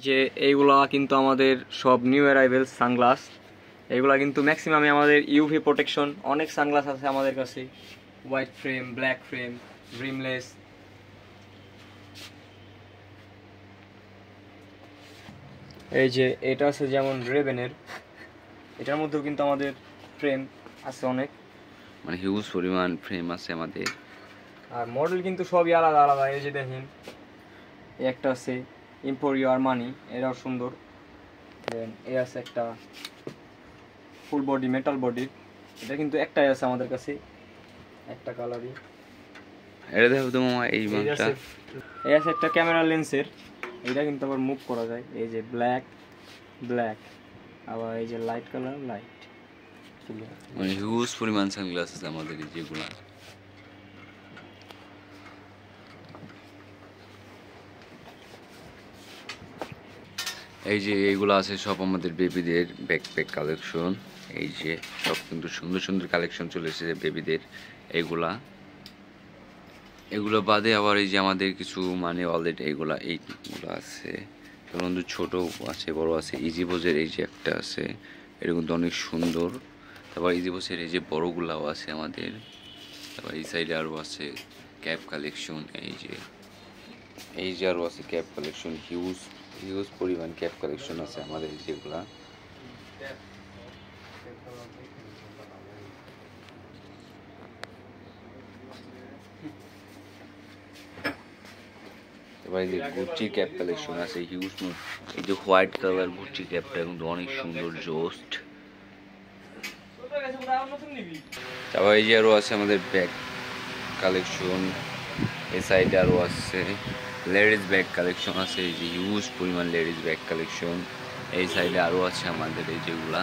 যে এইগুলা কিন্তু আমাদের সব নিউ অ্যারাইভেল সানগ্লাস। এইগুলা কিন্তু ম্যাক্সিমামে আমাদের ইউভি প্রোটেকশন। অনেক সানগ্লাস আছে আমাদের কাছে, white frame, black frame, rimless. এই যে এটা আছে যেমন রেবেনের, এটার মধ্যেও কিন্তু আমাদের ফ্রেম আছে অনেক, মানে হিউজ পরিমাণ ফ্রেম আছে আমাদের। আর মডেল কিন্তু সবই আলাদা আলাদা। এই যে দেখেন একটা আছে ইম্পোরিও আরমানি, এটাও সুন্দর। দেন এই আছে একটা ফুল বডি মেটাল বডি, এটা কিন্তু একটাই আছে আমাদের কাছে, একটা কালারই। এটা দেখো তো মামা, এই মালটা এই আছে একটা ক্যামেরা লেন্সের, এটা কিন্তু আবার মুভ করা যায়। এই যে ব্ল্যাক ব্ল্যাক, আবার এই যে লাইট কালার লাইট। মানে হিউজ পরিমাণ সানগ্লাস আছে আমাদের যেগুলা। এই যে এইগুলো আছে সব আমাদের বেবিদের ব্যাকপ্যাক কালেকশন। এই যে সব কিন্তু সুন্দর সুন্দর কালেকশন চলে এসেছে বেবিদের। এগুলো বাদে আবার এই যে আমাদের কিছু মানে অলরেডি এইগুলো আছে, কিন্তু ছোট আছে বড় আছে। ইজি বোজের এই যে একটা আছে, এটা কিন্তু অনেক সুন্দর। তারপর ইজি বোজের এই যে বড়গুলাও আছে আমাদের। তারপর এই সাইডে আরও আছে ক্যাপ কালেকশন। এই যে আরও আছে ক্যাপ কালেকশন, হিউজ হিউজ পরিমাণ ক্যাপ কালেকশন আছে আমাদের যেগুলা। তারপর এই যে গুচি ক্যাপ কালেকশন আছে হিউজ। এই যে হোয়াইট কালার গুচি ক্যাপটা কিন্তু অনেক সুন্দর জোস্ট। তারপর এই যে আরও আছে আমাদের ব্যাগ কালেকশন। এই সাইডে আরও আছে লেডিস ব্যাগ কালেকশন আছে, এই যে হিউজ পরিমাণ লেডিস ব্যাগ কালেকশন। এই সাইডে আরও আছে আমাদের এই যেগুলা।